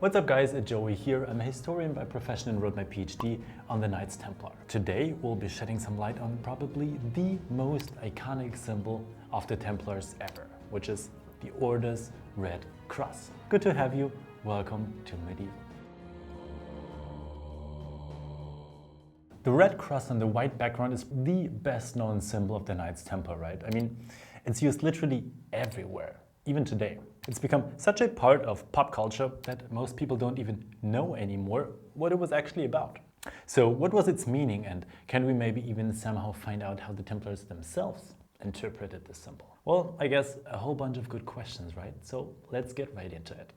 What's up guys, it's Joey here. I'm a historian by profession and wrote my PhD on the Knights Templar. Today we'll be shedding some light on probably the most iconic symbol of the Templars ever, which is the Order's Red Cross. Good to have you. Welcome to Medieval. The red cross on the white background is the best known symbol of the Knights Templar, right? I mean, it's used literally everywhere, even today. It's become such a part of pop culture that most people don't even know anymore what it was actually about. So what was its meaning, and can we maybe even somehow find out how the Templars themselves interpreted this symbol? Well, I guess a whole bunch of good questions, right? So let's get right into it.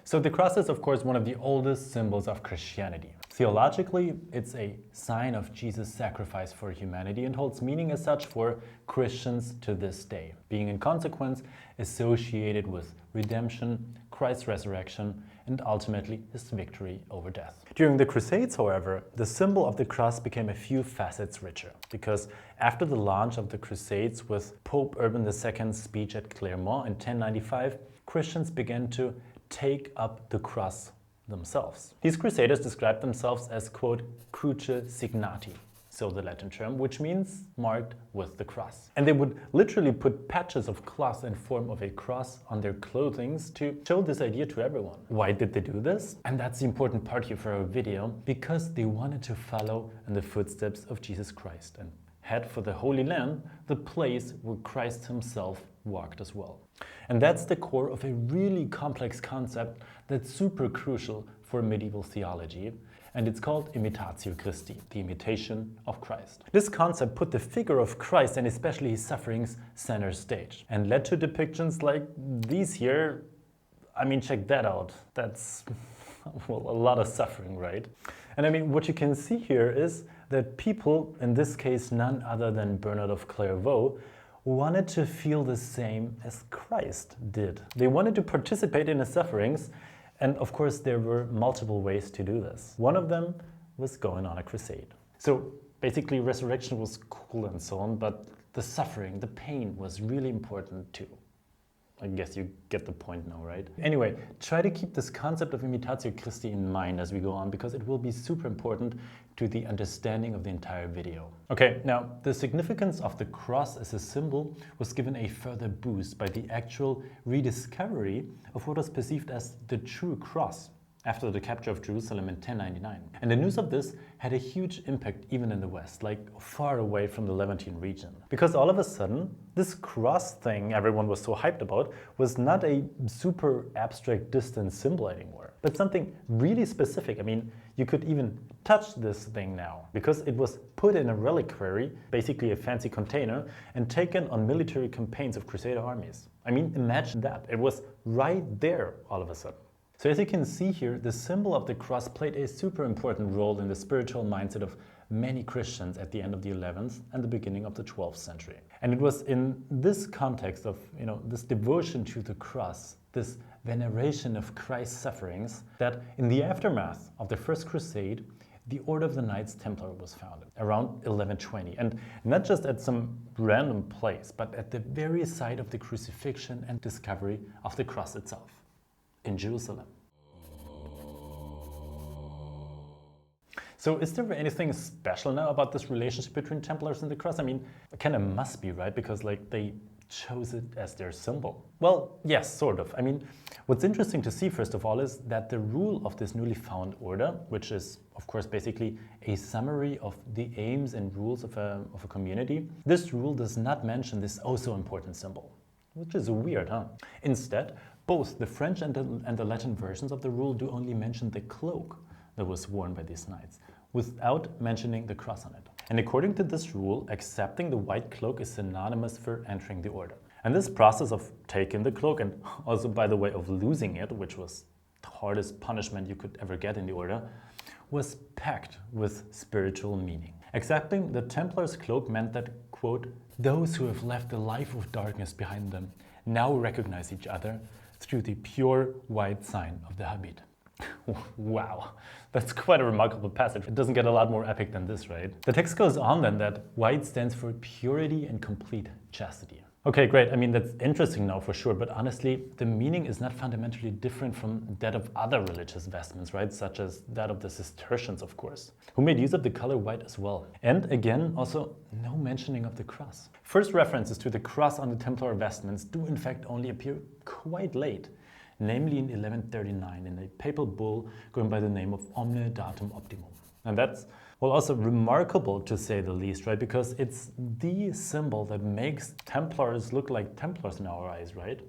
So the cross is of course one of the oldest symbols of Christianity. Theologically, it's a sign of Jesus' sacrifice for humanity and holds meaning as such for Christians to this day, being in consequence associated with redemption, Christ's resurrection, and ultimately his victory over death. During the Crusades, however, the symbol of the cross became a few facets richer, because after the launch of the Crusades with Pope Urban II's speech at Clermont in 1095, Christians began to take up the cross themselves. These crusaders described themselves as, quote, cruce signati, so the Latin term, which means marked with the cross. And they would literally put patches of cloth in form of a cross on their clothing to show this idea to everyone. Why did they do this? And that's the important part here for our video, because they wanted to follow in the footsteps of Jesus Christ and head for the Holy Land, the place where Christ himself walked as well. And that's the core of a really complex concept that's super crucial for medieval theology, and it's called imitatio Christi, the imitation of Christ. This concept put the figure of Christ and especially his sufferings center stage and led to depictions like these here. I mean, check that out. That's well, a lot of suffering, right? And I mean, what you can see here is that people, in this case none other than Bernard of Clairvaux, wanted to feel the same as Christ did. They wanted to participate in his sufferings, and of course there were multiple ways to do this. One of them was going on a crusade. So basically resurrection was cool and so on, but the suffering, the pain was really important too. I guess you get the point now, right? Anyway, try to keep this concept of imitatio Christi in mind as we go on, because it will be super important to the understanding of the entire video. Okay, now the significance of the cross as a symbol was given a further boost by the actual rediscovery of what was perceived as the true cross after the capture of Jerusalem in 1099. And the news of this had a huge impact even in the West, like far away from the Levantine region. Because all of a sudden, this cross thing everyone was so hyped about was not a super abstract distant symbol anymore, but something really specific. I mean, you could even touch this thing now, because it was put in a reliquary, basically a fancy container, and taken on military campaigns of Crusader armies. I mean, imagine that. It was right there all of a sudden. So as you can see here, the symbol of the cross played a super important role in the spiritual mindset of many Christians at the end of the 11th and the beginning of the 12th century. And it was in this context of, this devotion to the cross, this veneration of Christ's sufferings, that in the aftermath of the First Crusade, the Order of the Knights Templar was founded around 1120, and not just at some random place, but at the very site of the crucifixion and discovery of the cross itself, in Jerusalem. So is there anything special now about this relationship between Templars and the cross? I mean, it kind of must be, right? Because they chose it as their symbol. Well, yes, sort of. I mean, what's interesting to see first of all is that the rule of this newly found order, which is of course basically a summary of the aims and rules of a community, this rule does not mention this oh so important symbol, which is weird, huh? Instead, both the French and the Latin versions of the rule do only mention the cloak that was worn by these knights, without mentioning the cross on it. And according to this rule, accepting the white cloak is synonymous for entering the order. And this process of taking the cloak, and also by the way of losing it, which was the hardest punishment you could ever get in the order, was packed with spiritual meaning. Accepting the Templar's cloak meant that, quote, those who have left the life of darkness behind them now recognize each other through the pure white sign of the habit. Wow, that's quite a remarkable passage. It doesn't get a lot more epic than this, right? The text goes on then that white stands for purity and complete chastity. Okay, great. I mean, that's interesting now for sure, but honestly, the meaning is not fundamentally different from that of other religious vestments, right? Such as that of the Cistercians, of course, who made use of the color white as well. And again, also no mentioning of the cross. First references to the cross on the Templar vestments do in fact only appear quite late, namely in 1139 in a papal bull going by the name of Omne Datum Optimum. And that's, well, also remarkable to say the least, right? Because it's the symbol that makes Templars look like Templars in our eyes, right?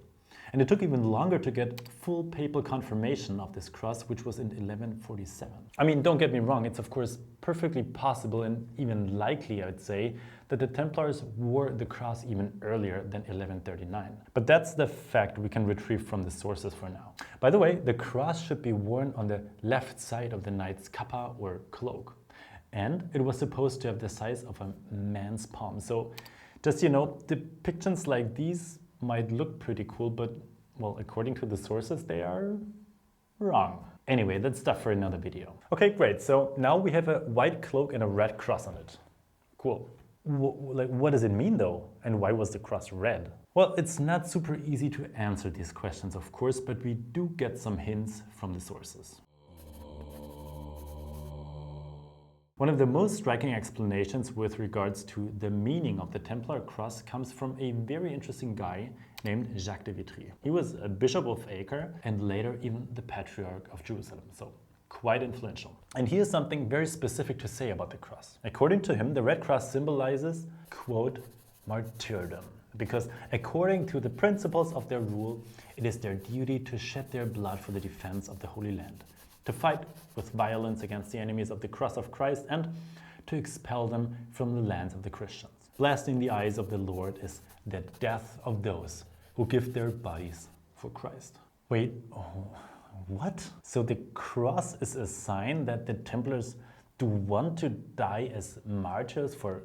And it took even longer to get full papal confirmation of this cross, which was in 1147. I mean, don't get me wrong, it's of course perfectly possible and even likely, I'd say, that the Templars wore the cross even earlier than 1139. But that's the fact we can retrieve from the sources for now. By the way, the cross should be worn on the left side of the knight's kappa or cloak. And it was supposed to have the size of a man's palm. So just, you know, depictions like these might look pretty cool, but, well, according to the sources, they are wrong. Anyway, that's stuff for another video. Okay, great. So now we have a white cloak and a red cross on it. Cool. What does it mean though? And why was the cross red? Well, it's not super easy to answer these questions, of course, but we do get some hints from the sources. One of the most striking explanations with regards to the meaning of the Templar cross comes from a very interesting guy named Jacques de Vitry. He was a bishop of Acre and later even the Patriarch of Jerusalem, so quite influential. And he has something very specific to say about the cross. According to him, the red cross symbolizes, quote, martyrdom, because according to the principles of their rule, it is their duty to shed their blood for the defense of the Holy Land, to fight with violence against the enemies of the cross of Christ and to expel them from the lands of the Christians. Blessed in the eyes of the Lord is the death of those who give their bodies for Christ. Wait, what? So the cross is a sign that the Templars do want to die as martyrs for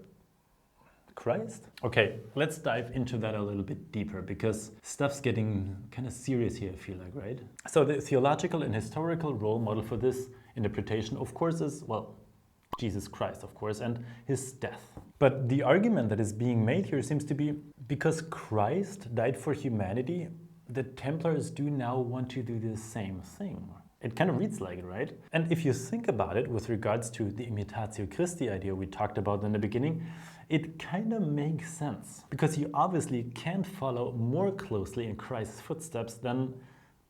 Christ? Okay, let's dive into that a little bit deeper because stuff's getting kind of serious here, I feel like, right? So the theological and historical role model for this interpretation, of course, is, well, Jesus Christ, of course, and his death. But the argument that is being made here seems to be because Christ died for humanity, the Templars do now want to do the same thing. It kind of reads like it, right? And if you think about it with regards to the imitatio Christi idea we talked about in the beginning, it kind of makes sense. Because you obviously can't follow more closely in Christ's footsteps than,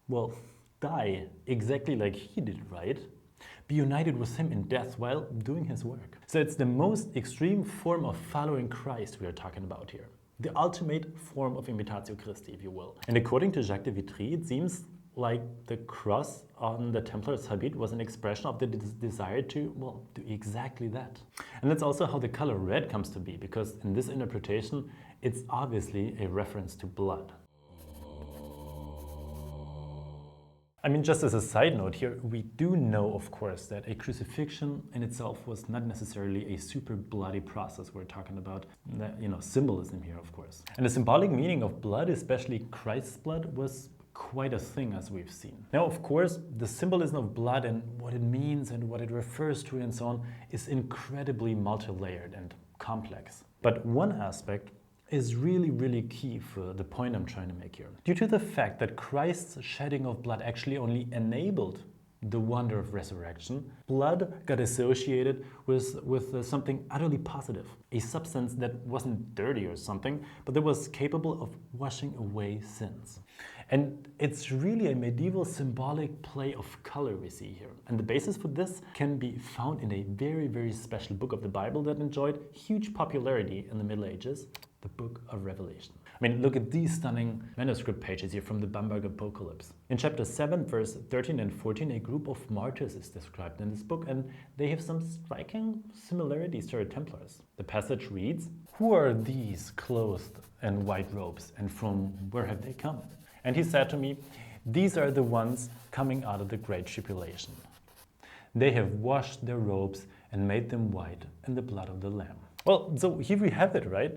well, die exactly like he did, right? Be united with him in death while doing his work. So it's the most extreme form of following Christ we are talking about here. The ultimate form of imitatio Christi, if you will. And according to Jacques de Vitry, it seems like the cross on the Templar's habit was an expression of the desire to, well, do exactly that. And that's also how the color red comes to be, because in this interpretation, it's obviously a reference to blood. I mean, just as a side note here, we do know, of course, that a crucifixion in itself was not necessarily a super bloody process. We're talking about, symbolism here, of course. And the symbolic meaning of blood, especially Christ's blood, was quite a thing, as we've seen. Now, of course, the symbolism of blood and what it means and what it refers to and so on is incredibly multi-layered and complex. But one aspect is really, really key for the point I'm trying to make here. Due to the fact that Christ's shedding of blood actually only enabled the wonder of resurrection, blood got associated with something utterly positive, a substance that wasn't dirty or something, but that was capable of washing away sins. And it's really a medieval symbolic play of color we see here. And the basis for this can be found in a very, very special book of the Bible that enjoyed huge popularity in the Middle Ages, the Book of Revelation. I mean, look at these stunning manuscript pages here from the Bamberg Apocalypse. In chapter 7, verse 13 and 14, a group of martyrs is described in this book, and they have some striking similarities to our Templars. The passage reads, "Who are these clothed in white robes, and from where have they come? And he said to me, these are the ones coming out of the great tribulation. They have washed their robes and made them white in the blood of the Lamb." Well, so here we have it, right?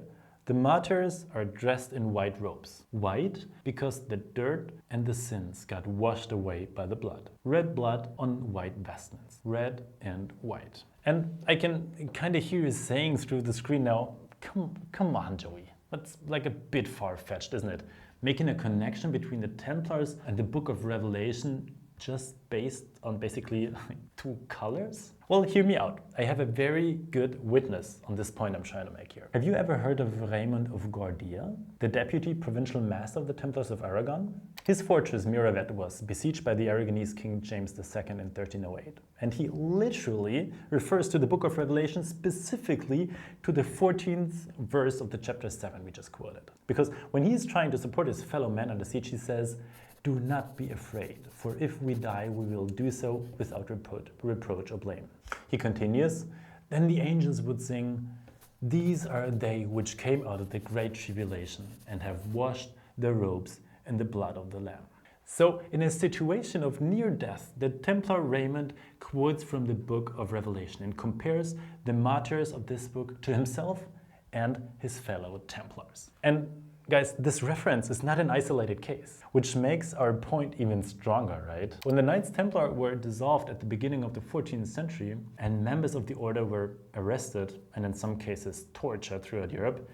The martyrs are dressed in white robes. White because the dirt and the sins got washed away by the blood. Red blood on white vestments. Red and white. And I can kind of hear you saying through the screen now, come on, Joey. That's like a bit far-fetched, isn't it? Making a connection between the Templars and the Book of Revelation just based on basically two colors? Well, hear me out. I have a very good witness on this point I'm trying to make here. Have you ever heard of Raymond of Gordia, the deputy provincial master of the Templars of Aragon? His fortress Miravet was besieged by the Aragonese King James II in 1308. And he literally refers to the Book of Revelation, specifically to the 14th verse of the chapter 7 we just quoted. Because when he's trying to support his fellow men under siege, he says, "Do not be afraid, for if we die, we will do so without reproach or blame." He continues, "Then the angels would sing, 'These are they which came out of the great tribulation and have washed their robes in the blood of the Lamb.'" So, in a situation of near death, the Templar Raymond quotes from the Book of Revelation and compares the martyrs of this book to himself and his fellow Templars. And guys, this reference is not an isolated case, which makes our point even stronger, right? When the Knights Templar were dissolved at the beginning of the 14th century and members of the order were arrested and in some cases tortured throughout Europe,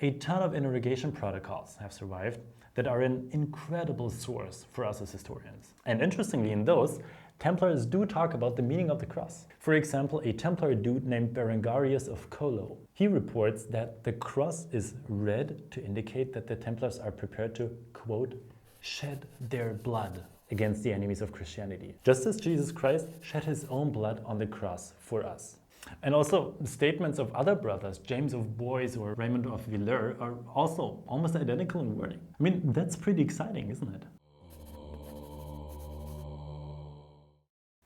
a ton of interrogation protocols have survived that are an incredible source for us as historians. And interestingly, in those, Templars do talk about the meaning of the cross. For example, a Templar dude named Berengarius of Colo. He reports that the cross is red to indicate that the Templars are prepared to, quote, "shed their blood against the enemies of Christianity, just as Jesus Christ shed his own blood on the cross for us." And also, statements of other brothers, James of Bois or Raymond of Villers, are also almost identical in wording. I mean, that's pretty exciting, isn't it?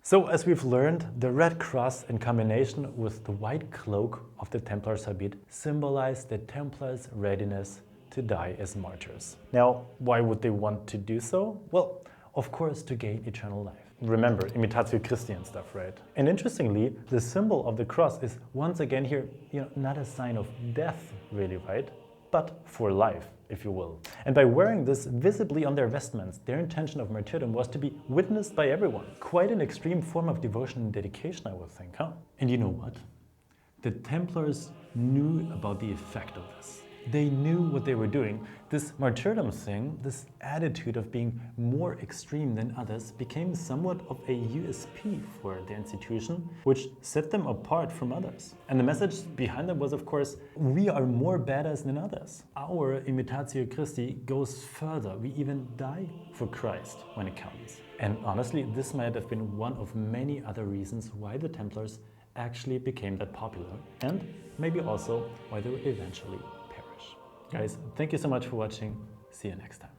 So, as we've learned, the red cross in combination with the white cloak of the Templar habit symbolize the Templars' readiness to die as martyrs. Now, why would they want to do so? Well, of course, to gain eternal life. Remember, imitatio Christi and stuff, right? And interestingly, the symbol of the cross is once again here, not a sign of death, really, right? But for life, if you will. And by wearing this visibly on their vestments, their intention of martyrdom was to be witnessed by everyone. Quite an extreme form of devotion and dedication, I would think, huh? And you know what? The Templars knew about the effect of this. They knew what they were doing. This martyrdom thing, this attitude of being more extreme than others, became somewhat of a USP for the institution, which set them apart from others. And the message behind them was, of course, we are more badass than others. Our imitatio Christi goes further. We even die for Christ when it counts. And honestly, this might have been one of many other reasons why the Templars actually became that popular, and maybe also why they were eventually. Guys, thank you so much for watching. See you next time.